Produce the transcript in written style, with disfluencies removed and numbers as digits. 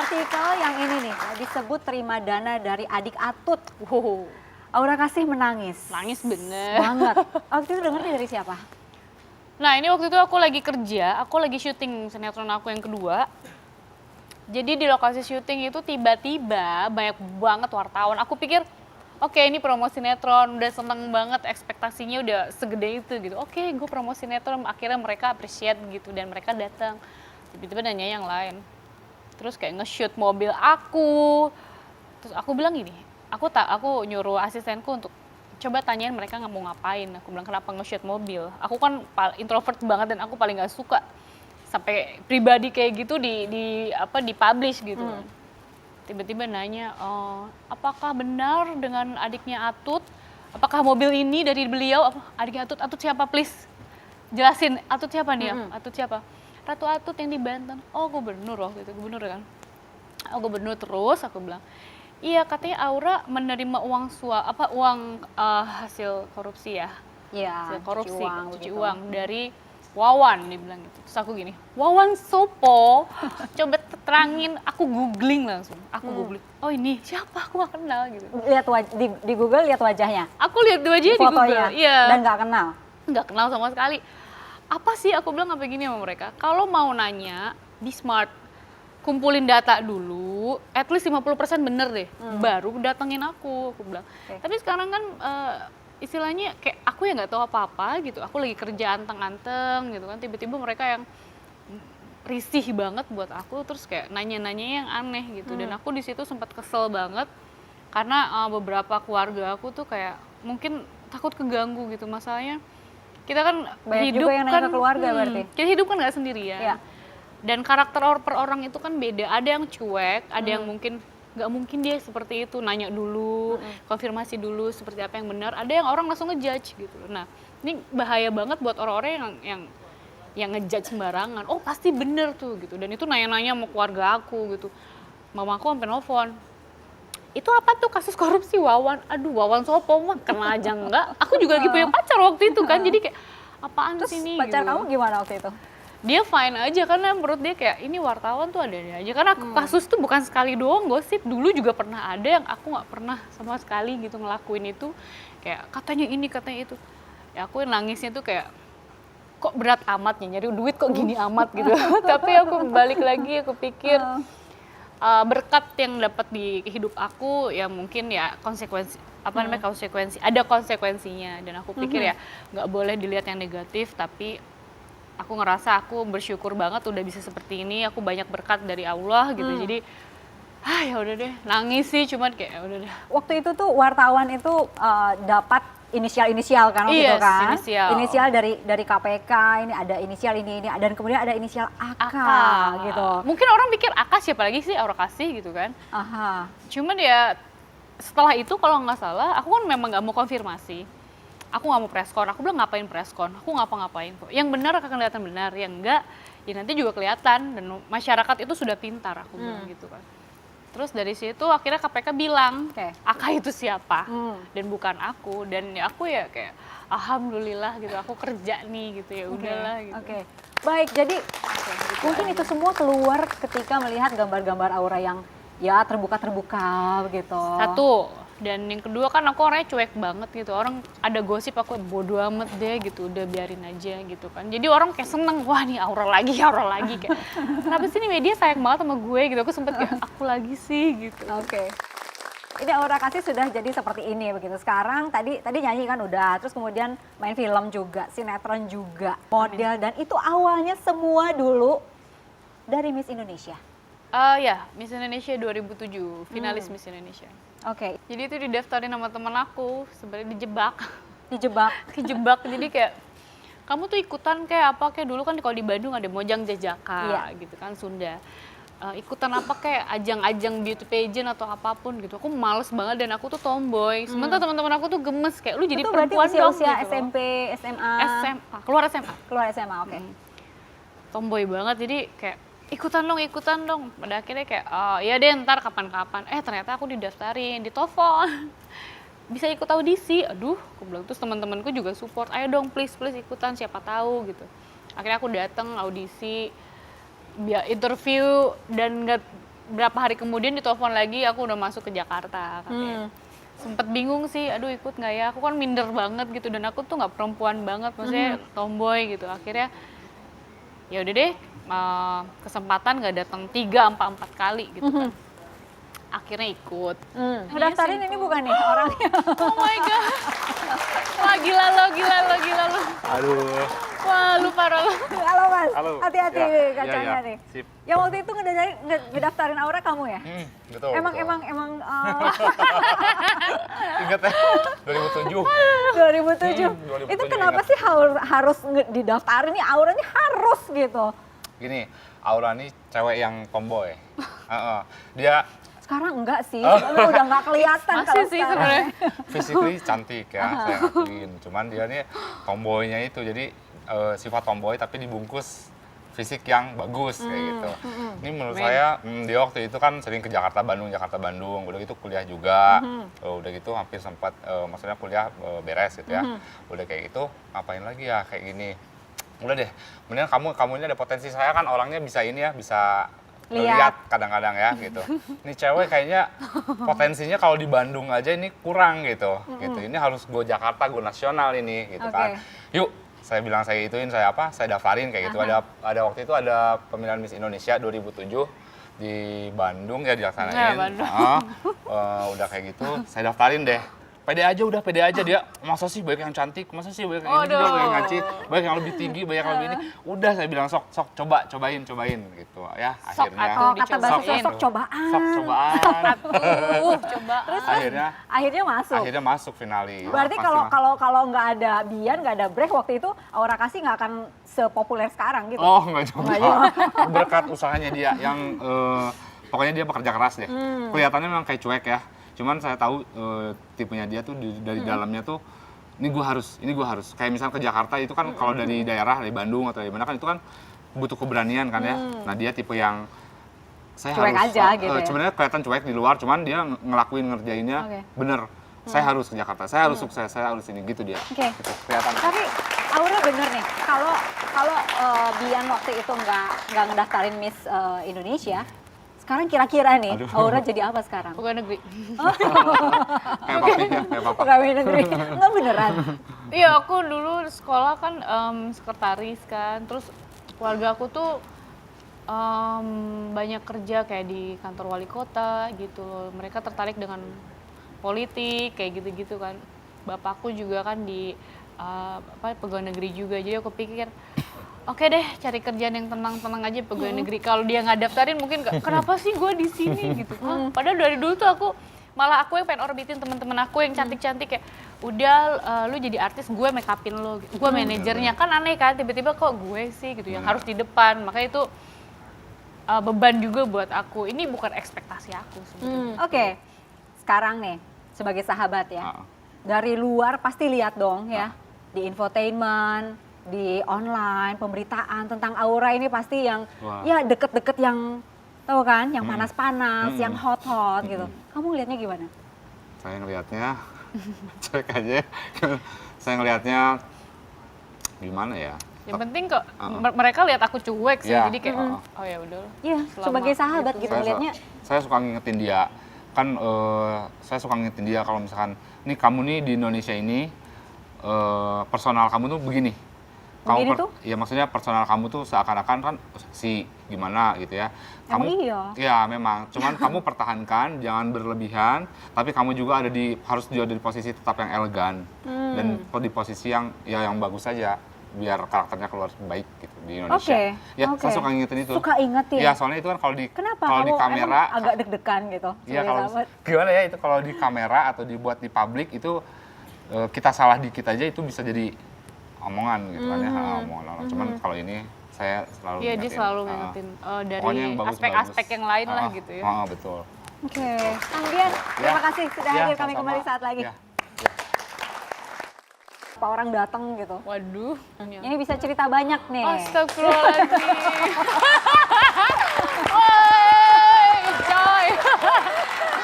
artikel yang ini nih, disebut terima dana dari adik Atut. Wow. Aura Kasih menangis. Nangis bener. Banget. Waktu itu dengernya dari siapa? Nah ini waktu itu aku lagi kerja, aku lagi syuting sinetron aku yang kedua. Jadi di lokasi syuting itu tiba-tiba banyak banget wartawan. Aku pikir, oke, ini promo sinetron, udah seneng banget, ekspektasinya udah segede itu gitu. Oke, gue promo sinetron, akhirnya mereka appreciate gitu dan mereka datang. Tiba-tiba nanya yang lain. Terus kayak nge-shoot mobil aku. Terus aku bilang gini, aku nyuruh asistenku untuk coba tanyain mereka nggak mau ngapain. Aku bilang kenapa nge-shoot mobil. Aku kan introvert banget dan aku paling nggak suka sampai pribadi kayak gitu di publish gitu. Tiba-tiba nanya, apakah benar dengan adiknya Atut? Apakah mobil ini dari beliau? Adiknya Atut, Atut siapa please? Jelasin, Atut siapa nih ya? Atut siapa? Ratu Atut yang di Banten. Oh gubernur waktu itu, gubernur kan? Oh gubernur terus, aku bilang. Iya katanya Aura menerima uang hasil korupsi ya? Iya, Hasil korupsi, cuci gitu. uang dari Wawan, dia bilang gitu. Terus aku gini, Wawan Sopo, coba terangin, aku googling langsung. Aku googling, oh ini siapa, aku gak kenal gitu. Lihat di Google, lihat wajahnya. Aku lihat wajahnya di Google, iya. Dan gak kenal? Gak kenal sama sekali. Apa sih, aku bilang apa gini sama mereka, kalau mau nanya, be smart. Kumpulin data dulu, at least 50% bener deh, baru datengin aku bilang. Tapi sekarang kan istilahnya kayak aku yang nggak tahu apa-apa gitu, aku lagi kerja anteng-anteng gitu kan, tiba-tiba mereka yang risih banget buat aku, terus kayak nanya-nanya yang aneh gitu, dan aku di situ sempat kesel banget karena beberapa keluarga aku tuh kayak mungkin takut keganggu gitu, masalahnya kita kan banyak hidup juga yang nanya kan ke keluarga berarti. Kita hidup kan nggak sendirian. Ya. Dan karakter per orang itu kan beda, ada yang cuek, ada yang mungkin nggak mungkin dia seperti itu, nanya dulu, konfirmasi dulu seperti apa yang benar, ada yang orang langsung ngejudge gitu. Nah ini bahaya banget buat orang-orang yang ngejudge sembarangan, oh pasti bener tuh gitu, dan itu nanya-nanya sama keluarga aku gitu. Mama aku sampai nelfon, itu apa tuh kasus korupsi Wawan, aduh Wawan Sopo mah kena aja enggak, aku juga lagi punya pacar waktu itu kan, jadi kayak apaan sih ini Pacar gitu. kamu gimana waktu itu? Dia fine aja karena menurut dia kayak ini wartawan tuh ada aja, karena kasus tuh bukan sekali doang gosip, dulu juga pernah ada yang aku nggak pernah sama sekali gitu ngelakuin itu, kayak katanya ini katanya itu, ya aku nangisnya tuh kayak kok berat amat ya nyari duit kok gini amat gitu. Tapi aku balik lagi aku pikir berkat yang dapat di hidup aku ya mungkin ya konsekuensi ada konsekuensinya, dan aku pikir ya nggak boleh dilihat yang negatif, tapi aku ngerasa aku bersyukur banget udah bisa seperti ini, aku banyak berkat dari Allah gitu. Jadi ya udah deh, nangis sih cuman kayak udah deh. Waktu itu tuh wartawan itu dapat inisial kan waktu itu kan? Inisial dari KPK, ini ada inisial ini dan kemudian ada inisial AK gitu. Mungkin orang pikir AK siapa lagi sih, Aura Kasih gitu kan. Cuman ya setelah itu kalau nggak salah, aku kan memang nggak mau konfirmasi. Aku nggak mau preskon, aku bilang ngapain preskon, aku ngapa-ngapain kok. Yang benar akan kelihatan benar, yang enggak ya nanti juga kelihatan, dan masyarakat itu sudah pintar, aku bilang gitu kan. Terus dari situ akhirnya KPK bilang, AK itu siapa, dan bukan aku, dan ya aku ya kayak alhamdulillah gitu, aku kerja nih gitu, ya udahlah gitu. Baik, jadi mungkin itu semua keluar ketika melihat gambar-gambar Aura yang ya terbuka gitu. Satu. Dan yang kedua kan aku orangnya cuek banget gitu, orang ada gosip aku bodo amat deh gitu, udah biarin aja gitu kan. Jadi orang kayak seneng, wah nih Aura lagi kayak kenapa sih nih media sayang banget sama gue gitu, aku sempet kayak aku lagi sih gitu. Ini Aura Kasih sudah jadi seperti ini begitu. Sekarang tadi nyanyi kan udah, terus kemudian main film juga, sinetron juga, model, dan itu awalnya semua dulu dari Miss Indonesia. Ya, Miss Indonesia 2007, finalis Miss Indonesia. Jadi itu didaftarin sama teman aku, sebenarnya dijebak. Jadi kayak kamu tuh ikutan kayak apa, kayak dulu kan kalau di Bandung ada Mojang Jajaka gitu kan, Sunda. Ikutan apa kayak ajang-ajang beauty pageant atau apapun gitu. Aku males banget dan aku tuh tomboy. Sementara teman-teman aku tuh gemes kayak lu jadi itu perempuan dong usia gitu. SMP, SMA. Keluar SMA. Keluar SMA, Tomboy banget, jadi kayak ikutan dong. Pada akhirnya kayak, ya deh ntar kapan-kapan. Ternyata aku didaftarin, ditelepon. Bisa ikut audisi, aduh, aku bilang. Terus teman-temanku juga support, ayo dong please ikutan, siapa tahu gitu. Akhirnya aku datang audisi, interview, dan berapa hari kemudian ditelepon lagi aku udah masuk ke Jakarta katanya. Sempet bingung sih, aduh ikut nggak ya? Aku kan minder banget gitu dan aku tuh nggak perempuan banget, maksudnya tomboy gitu. Akhirnya ya udah deh, kesempatan nggak datang 3-4 kali gitu kan. Akhirnya ikut. Ngedaftarin ini bukan nih orangnya. Oh my god. Wah gila lo. Aduh. Wah lu parah lo. Halo Mas, Halo. hati-hati Ya, kacanya ya. nih. Sip. Yang waktu itu ngedaftarin Aura kamu ya? Betul. Emang betul. Ingat ya, 2007. 2007. 2007 Itu kenapa ingat. sih harus didaftarin nih Aura nih harus gitu? Gini, Aura nih cewek yang tomboy. Heeh. Dia Sekarang enggak sih, sebenarnya udah nggak kelihatan Masih kalau sih sekarang. sebenarnya. physically cantik ya, saya akuin. Cuman dia nih tomboynya itu, jadi sifat tomboy tapi dibungkus fisik yang bagus kayak gitu. Ini menurut saya, dia waktu itu kan sering ke Jakarta Bandung, udah gitu kuliah juga. Udah gitu hampir sempat, maksudnya kuliah beres gitu ya. Udah kayak gitu, ngapain lagi ya kayak gini. Udah deh, mendingan kamu ini ada potensi, saya kan orangnya bisa ini ya, bisa lihat kadang-kadang ya gitu. Ini cewek kayaknya potensinya kalau di Bandung aja ini kurang gitu. Gitu. Ini harus go Jakarta, go nasional ini gitu kan. Yuk, saya bilang saya daftarin kayak gitu. Ada waktu itu ada pemilihan Miss Indonesia 2007 di Bandung ya dilaksanain. Ya, Bandung. Udah kayak gitu, saya daftarin deh. Pede aja dia, masa sih banyak yang cantik, masa sih banyak yang ini juga, banyak yang cantik, banyak yang lebih tinggi, banyak yang lebih ini. Udah saya bilang sok cobain gitu ya. Akhirnya Kata bahasa sok cobaan. Sok cobaan. Coba. Terus Akhirnya masuk. masuk finali. Berarti kalau nggak ada Bian, nggak ada break waktu itu Aura Kasih nggak akan sepopuler sekarang gitu. Oh, enggak juga. Berkat usahanya dia yang pokoknya dia bekerja keras deh. Kelihatannya memang kayak cuek ya. Cuman saya tahu tipenya dia tuh dari dalamnya tuh ini gue harus. Kayak misalnya ke Jakarta itu kan kalau dari daerah, dari Bandung atau dari mana kan itu kan butuh keberanian kan ya. Nah dia tipe yang saya cuek harus aja gitu ya? Sebenarnya kelihatan cuek di luar, cuman dia ngerjainnya bener. Saya harus ke Jakarta, saya harus sukses, saya harus ini gitu dia. Gitu, kelihatan. Tapi Aura bener nih, kalau Bian waktu itu nggak ngedaftarin Miss Indonesia, sekarang kira-kira nih Aura jadi apa sekarang? Pegawai negeri. Kayak papinya, kayak papa. Pegawai negeri, nggak beneran? Iya, aku dulu sekolah kan sekretaris kan, terus keluarga aku tuh banyak kerja kayak di kantor wali kota gitu loh. Mereka tertarik dengan politik kayak gitu-gitu kan. Bapakku juga kan di pegawai negeri juga, jadi aku pikir oke deh, cari kerjaan yang tenang-tenang aja pegawai negeri. Kalau dia nggak daftarin mungkin kenapa sih gue di sini gitu. Padahal dari dulu tuh aku yang pengen orbitin teman-teman aku yang cantik-cantik kayak udah lu jadi artis, gue make upin lo, gue manajernya. Kan aneh kan, tiba-tiba kok gue sih gitu yang harus di depan. Makanya itu beban juga buat aku. Ini bukan ekspektasi aku sebenarnya. Oke, sekarang nih sebagai sahabat ya, dari luar pasti lihat dong ya di infotainment, di online, pemberitaan tentang Aura ini pasti yang ya deket-deket yang tahu kan, yang panas-panas, yang hot-hot gitu. Kamu ngelihatnya gimana? Saya ngelihatnya cuek aja. Saya ngelihatnya gimana ya? Yang penting kok mereka lihat aku cuek sih, jadi kayak oh ya udah. Iya, sebagai sahabat gitu ngelihatnya. Saya suka ngingetin dia. Kan saya suka ngingetin dia kalau misalkan nih kamu nih di Indonesia ini personal kamu tuh begini. Ya maksudnya personal kamu tuh seakan-akan kan gimana gitu ya. Iya memang, cuman kamu pertahankan, jangan berlebihan, tapi kamu juga harus ada di posisi tetap yang elegan dan di posisi yang bagus saja biar karakternya keluar baik gitu di Indonesia. Saya suka ngingetin itu. Suka ingetin. Iya, soalnya itu kan kalau di kamera agak deg-degan gitu. Iya, gimana ya itu kalau di kamera atau dibuat di publik itu kita salah dikit aja itu bisa jadi omongan gitu kan ya, omongan orang. Cuman kalau ini saya selalu Iya, dia selalu ngingetin dari aspek-aspek yang lain lah gitu ya. Betul. Oke, Kang Dian, terima kasih sudah hadir kami kembali saat lagi. Apa orang datang gitu. Waduh. Ini bisa cerita banyak nih. Astagfirullahaladzim.